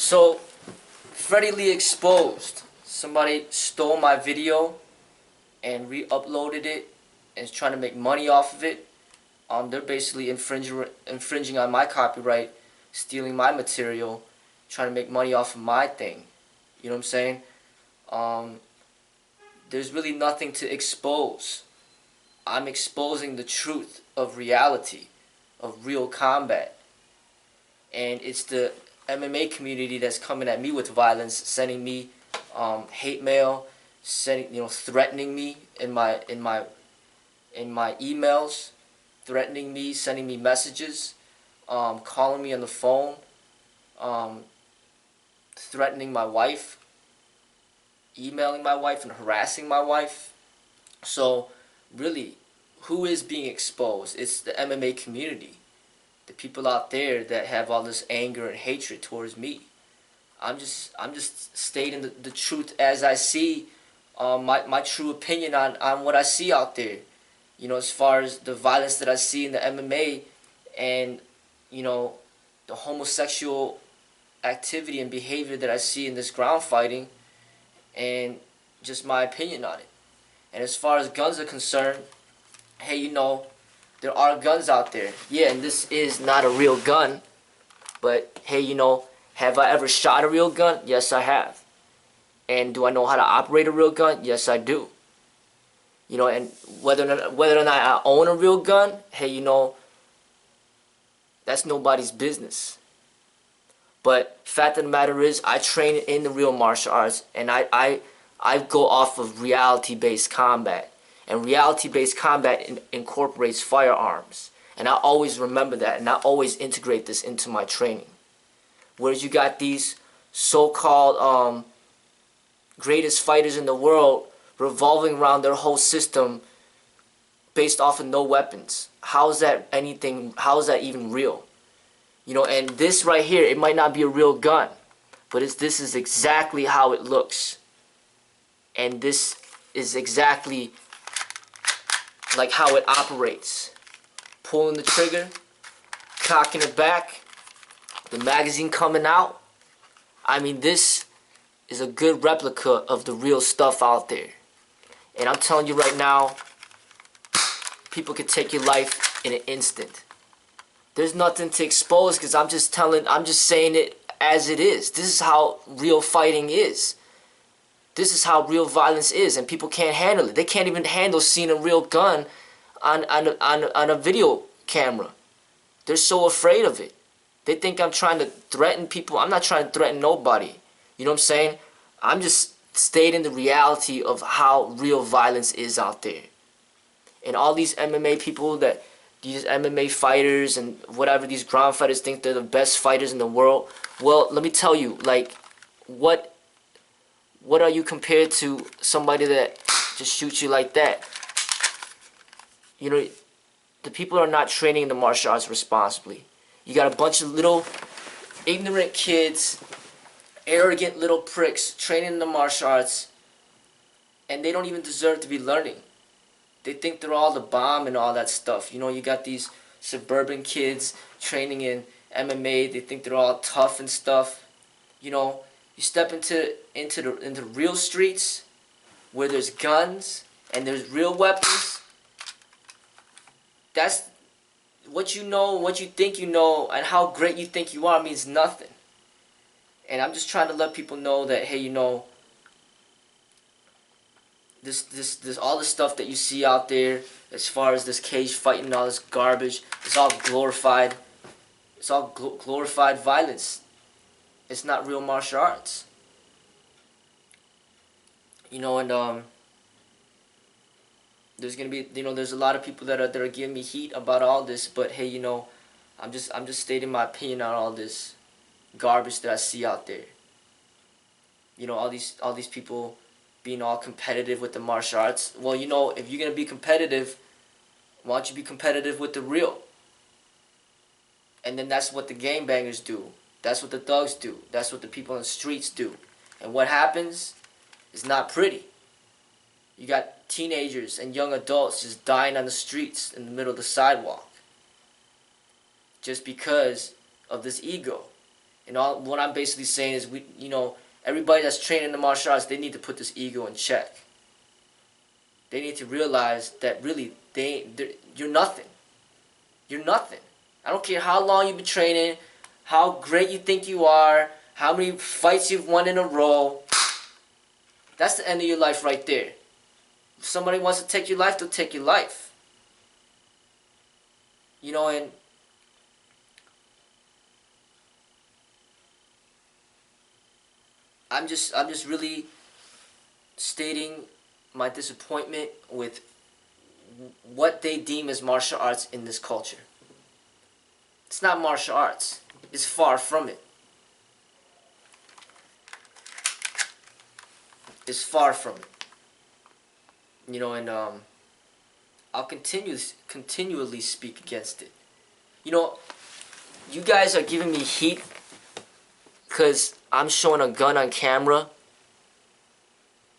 So, Freddie Lee exposed. Somebody stole my video and re-uploaded it and is trying to make money off of it. They're basically infringing on my copyright, stealing my material, trying to make money off of my thing. You know what I'm saying? There's really nothing to expose. I'm exposing the truth of reality, of real combat. And it's the MMA community that's coming at me with violence, sending me hate mail, threatening me in my emails, threatening me, sending me messages, calling me on the phone, threatening my wife, emailing my wife and harassing my wife. So really, who is being exposed? It's the MMA community. The people out there that have all this anger and hatred towards me. I'm just stating the truth as I see, my true opinion on what I see out there. You know, as far as the violence that I see in the MMA and, you know, the homosexual activity and behavior that I see in this ground fighting, and just my opinion on it. And as far as guns are concerned, hey, you know, there are guns out there. Yeah, and this is not a real gun, but hey, you know, have I ever shot a real gun? Yes, I have. And do I know how to operate a real gun? Yes, I do. You know, and whether or not I own a real gun, hey, you know, that's nobody's business. But fact of the matter is, I train in the real martial arts, and I go off of reality-based combat. And reality-based combat incorporates firearms. And I always remember that, and I always integrate this into my training. Whereas you got these so-called greatest fighters in the world revolving around their whole system based off of no weapons. How is that even real? You know, and this right here, it might not be a real gun, but this is exactly how it looks. And this is exactly like how it operates. Pulling the trigger, cocking it back, the magazine coming out. I mean, this is a good replica of the real stuff out there. And I'm telling you right now, people could take your life in an instant. There's nothing to expose because I'm just saying it as it is. This is how real fighting is. This is how real violence is, and people can't handle it. They can't even handle seeing a real gun on a video camera. They're so afraid of it. They think I'm trying to threaten people. I'm not trying to threaten nobody. You know what I'm saying? I'm just stating the reality of how real violence is out there. And all these MMA people, these MMA fighters and whatever, these ground fighters think they're the best fighters in the world. Well, let me tell you, like, what are you compared to somebody that just shoots you like that? You know, the people are not training the martial arts responsibly. You got a bunch of little ignorant kids, arrogant little pricks training the martial arts, and they don't even deserve to be learning. They think they're all the bomb and all that stuff. You know, you got these suburban kids training in MMA. They think they're all tough and stuff. You know, you step into the real streets where there's guns and there's real weapons. That's what you know, what you think you know, and how great you think you are means nothing. And I'm just trying to let people know that, hey, you know, this all the stuff that you see out there as far as this cage fighting and all this garbage, it's all glorified. It's all glorified violence. It's not real martial arts. You know, and there's gonna be, you know, there's a lot of people that are giving me heat about all this, but hey, you know, I'm just stating my opinion on all this garbage that I see out there. You know, all these people being all competitive with the martial arts. Well, you know, if you're gonna be competitive, why don't you be competitive with the real? And then that's what the gangbangers do. That's what the thugs do. That's what the people in the streets do. And what happens is not pretty. You got teenagers and young adults just dying on the streets in the middle of the sidewalk. Just because of this ego. And all what I'm basically saying is everybody that's trained in the martial arts, they need to put this ego in check. They need to realize that really you're nothing. You're nothing. I don't care how long you've been training, how great you think you are, how many fights you've won in a row. That's the end of your life right there. If somebody wants to take your life, they'll take your life. And I'm just really stating my disappointment with what they deem as martial arts in this culture. It's not martial arts. It's far from it. It's far from it. And I'll continually speak against it. You guys are giving me heat because I'm showing a gun on camera,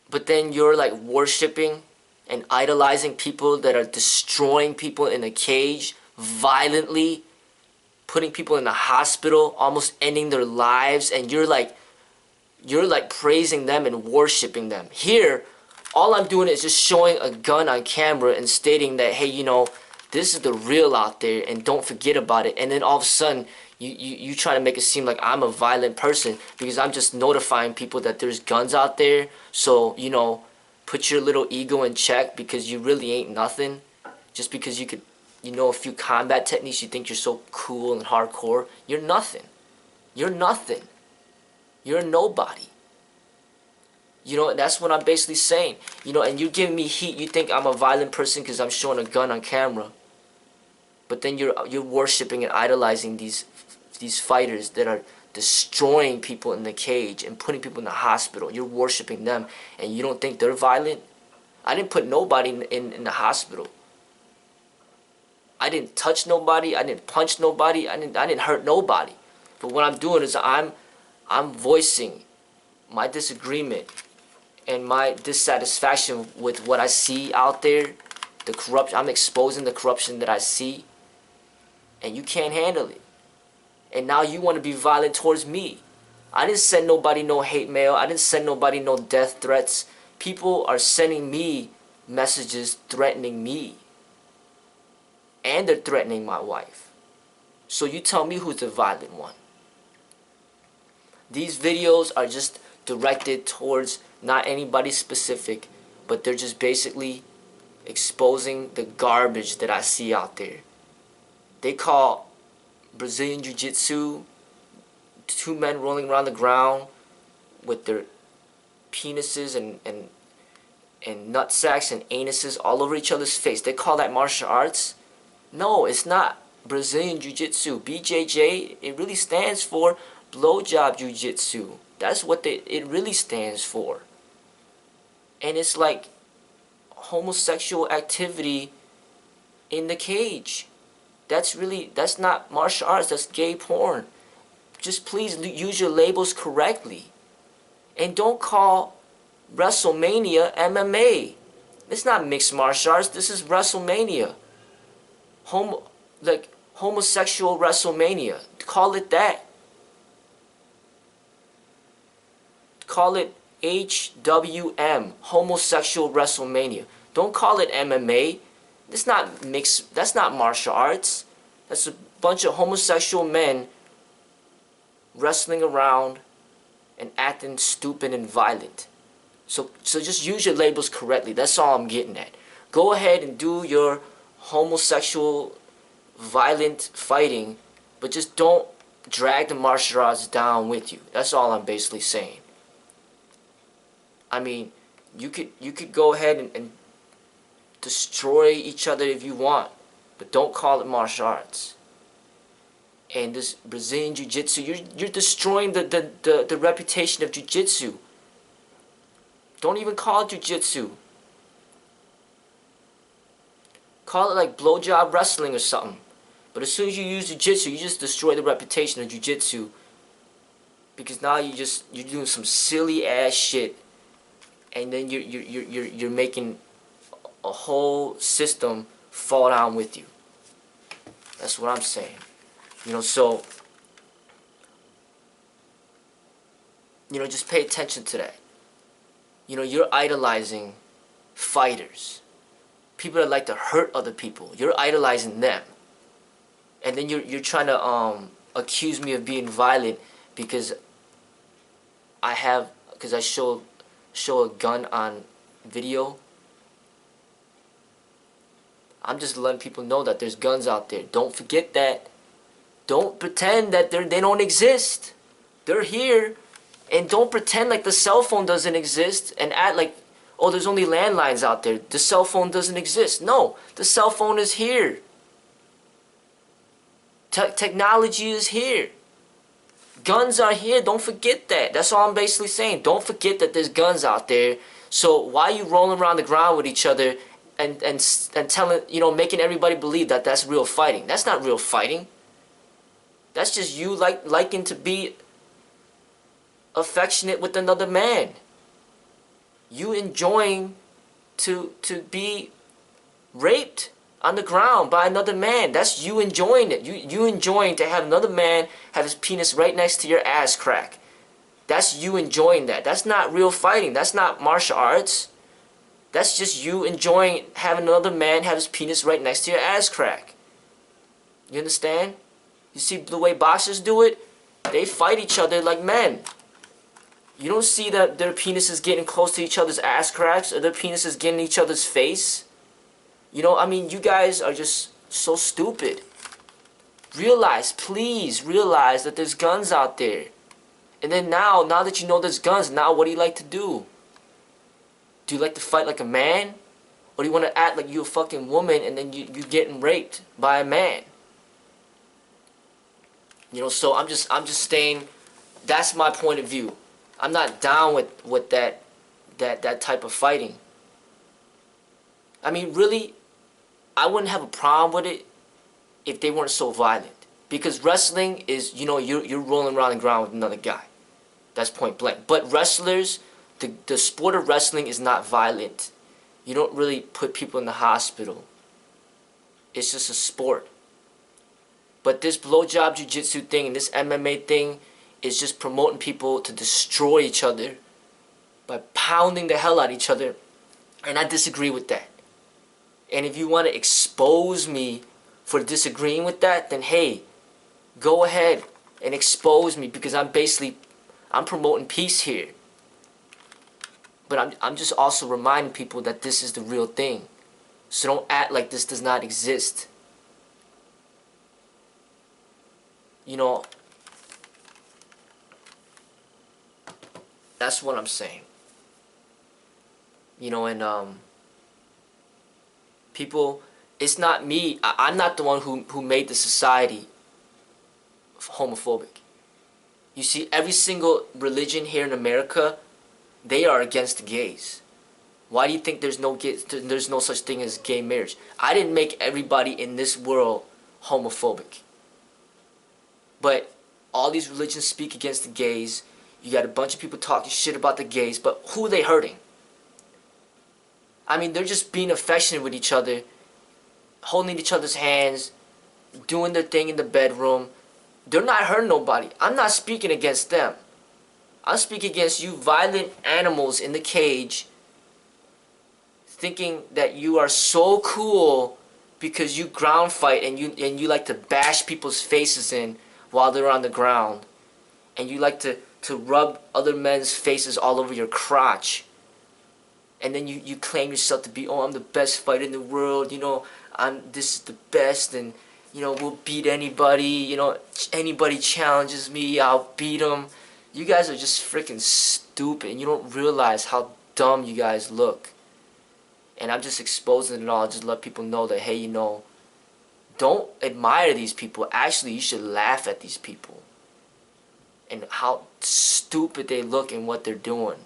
but then you're like worshiping and idolizing people that are destroying people in a cage violently, putting people in the hospital, almost ending their lives, and you're like praising them and worshiping them. Here, all I'm doing is just showing a gun on camera and stating that, hey, this is the real out there and don't forget about it. And then all of a sudden, you try to make it seem like I'm a violent person because I'm just notifying people that there's guns out there. So, put your little ego in check because you really ain't nothing. Just because you could, a few combat techniques, you think you're so cool and hardcore. You're nothing. You're nothing. You're a nobody. That's what I'm basically saying. And you're giving me heat. You think I'm a violent person because I'm showing a gun on camera. But then you're worshiping and idolizing these fighters that are destroying people in the cage and putting people in the hospital. You're worshiping them, and you don't think they're violent? I didn't put nobody in the hospital. I didn't touch nobody. I didn't punch nobody. I didn't hurt nobody. But what I'm doing is I'm voicing my disagreement and my dissatisfaction with what I see out there, the corruption. I'm exposing the corruption that I see, and you can't handle it. And now you want to be violent towards me. I didn't send nobody no hate mail. I didn't send nobody no death threats. People are sending me messages threatening me. And they're threatening my wife. So you tell me who's the violent one. These videos are just directed towards not anybody specific, but they're just basically exposing the garbage that I see out there. They call Brazilian Jiu-Jitsu two men rolling around the ground with their penises and nutsacks and anuses all over each other's face. They call that martial arts? No, it's not Brazilian Jiu-Jitsu. BJJ, it really stands for blowjob Jiu-Jitsu. That's what it really stands for. And it's like homosexual activity in the cage. That's not martial arts, that's gay porn. Just please use your labels correctly. And don't call WrestleMania MMA. It's not mixed martial arts, this is WrestleMania. Homosexual WrestleMania. Call it that. Call it HWM, homosexual WrestleMania. Don't call it MMA. It's not mixed. That's not martial arts. That's a bunch of homosexual men wrestling around and acting stupid and violent. So just use your labels correctly. That's all I'm getting at. Go ahead and do your homosexual violent fighting, but just don't drag the martial arts down with you. That's all I'm basically saying. I mean, you could go ahead and destroy each other if you want, but don't call it martial arts. And this Brazilian Jiu-Jitsu, you're destroying the reputation of Jiu-Jitsu. Don't even call it Jiu-Jitsu. Call it like blowjob wrestling or something. But as soon as you use Jiu-Jitsu, you just destroy the reputation of Jiu-Jitsu. Because now you're doing some silly ass shit, and then you're making a whole system fall down with you. That's what I'm saying. So Just pay attention to that. You're idolizing fighters. People that like to hurt other people. You're idolizing them. And then you're trying to accuse me of being violent because I show a gun on video. I'm just letting people know that there's guns out there. Don't forget that. Don't pretend that they don't exist. They're here. And don't pretend like the cell phone doesn't exist and act like, oh, there's only landlines out there. The cell phone doesn't exist. No, the cell phone is here. Technology is here. Guns are here. Don't forget that. That's all I'm basically saying. Don't forget that there's guns out there. So why are you rolling around the ground with each other and telling, making everybody believe that that's real fighting? That's not real fighting. That's just you liking to be affectionate with another man. You enjoying to be raped on the ground by another man. That's you enjoying it. You enjoying to have another man have his penis right next to your ass crack. That's you enjoying that. That's not real fighting. That's not martial arts. That's just you enjoying having another man have his penis right next to your ass crack. You understand? You see the way boxers do it? They fight each other like men. You don't see that their penises getting close to each other's ass cracks or their penises getting in each other's face. You guys are just so stupid. Please realize that there's guns out there. And then now that you know there's guns, now what do you like to do? Do you like to fight like a man? Or do you want to act like you're a fucking woman and then you're getting raped by a man? So I'm just saying, that's my point of view. I'm not down with that type of fighting. Really, I wouldn't have a problem with it if they weren't so violent. Because wrestling is, you're rolling around the ground with another guy. That's point blank. But wrestlers, the sport of wrestling is not violent. You don't really put people in the hospital. It's just a sport. But this blowjob jiu-jitsu thing and this MMA thing is just promoting people to destroy each other by pounding the hell out of each other. And I disagree with that. And if you want to expose me for disagreeing with that, then hey, go ahead and expose me, because I'm promoting peace here. But I'm just also reminding people that this is the real thing. So don't act like this does not exist. That's what I'm saying. And people, it's not me. I'm not the one who made the society homophobic. You see, every single religion here in America, they are against the gays. Why do you think there's no such thing as gay marriage? I didn't make everybody in this world homophobic. But all these religions speak against the gays. You got a bunch of people talking shit about the gays, but who are they hurting? They're just being affectionate with each other, holding each other's hands, doing their thing in the bedroom. They're not hurting nobody. I'm not speaking against them. I'm speaking against you violent animals in the cage, thinking that you are so cool because you ground fight and you like to bash people's faces in while they're on the ground. And you like to rub other men's faces all over your crotch. And then you claim yourself to be, I'm the best fighter in the world, this is the best, and, we'll beat anybody, anybody challenges me, I'll beat them. You guys are just freaking stupid, and you don't realize how dumb you guys look. And I'm just exposing it all, just let people know that, hey, don't admire these people. Actually, you should laugh at these people and how stupid they look and what they're doing.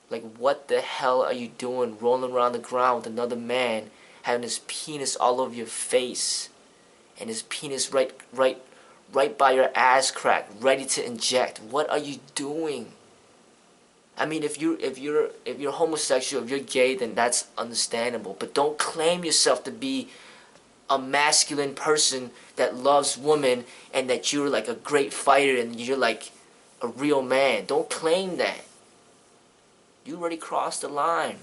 Like, what the hell are you doing rolling around the ground with another man, having his penis all over your face, and his penis right by your ass crack, ready to inject? What are you doing? If you're homosexual, if you're gay, then that's understandable. But don't claim yourself to be a masculine person that loves women and that you're like a great fighter and you're like a real man. Don't claim that. You already crossed the line.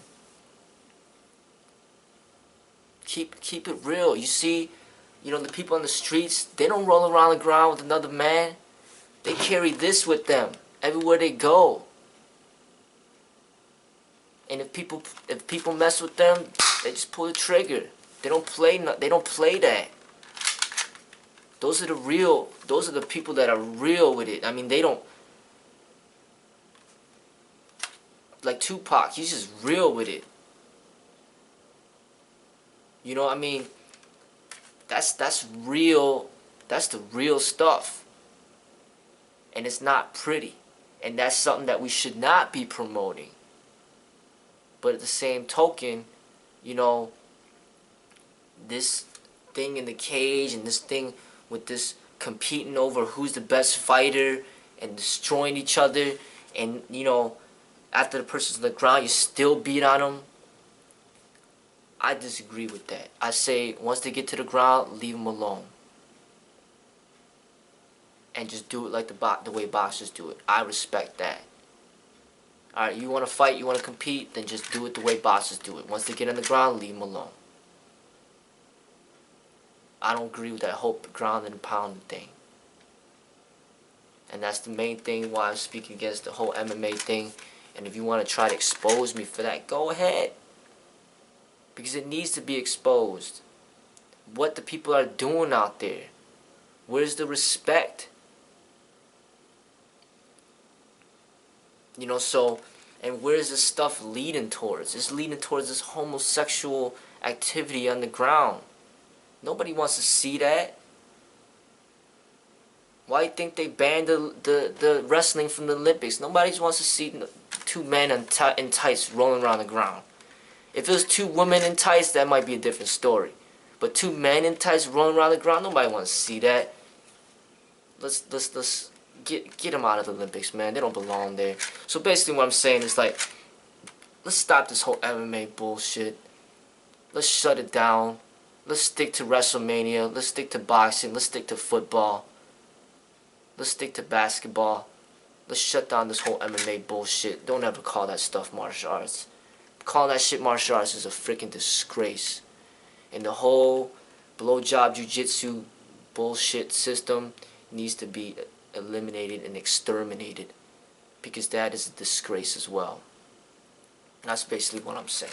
Keep it real. You see, the people on the streets, they don't roll around the ground with another man. They carry this with them everywhere they go. And if people mess with them, they just pull the trigger. They don't play that. Those are the people that are real with it. I mean, they don't, like Tupac, he's just real with it. You know what I mean? That's real. That's the real stuff. And it's not pretty. And that's something that we should not be promoting. But at the same token, this thing in the cage and this thing with this competing over who's the best fighter and destroying each other, and after the person's on the ground you still beat on them. I disagree with that. I say once they get to the ground, leave them alone. And just do it like the way boxers do it. I respect that. Alright, you want to fight, you want to compete, then just do it the way boxers do it. Once they get on the ground, leave them alone. I don't agree with that whole ground and pound thing. And that's the main thing why I'm speaking against the whole MMA thing. And if you want to try to expose me for that, go ahead. Because it needs to be exposed. What the people are doing out there. Where's the respect? And where's this stuff leading towards? It's leading towards this homosexual activity on the ground. Nobody wants to see that. Why do you think they banned the wrestling from the Olympics? Nobody wants to see two men in tights rolling around the ground. If it was two women in tights, that might be a different story. But two men in tights rolling around the ground, nobody wants to see that. Let's get them out of the Olympics, man. They don't belong there. So basically what I'm saying is like, let's stop this whole MMA bullshit. Let's shut it down. Let's stick to WrestleMania. Let's stick to boxing. Let's stick to football. Let's stick to basketball. Let's shut down this whole MMA bullshit. Don't ever call that stuff martial arts. Calling that shit martial arts is a freaking disgrace. And the whole blowjob jiu-jitsu bullshit system needs to be eliminated and exterminated. Because that is a disgrace as well. That's basically what I'm saying.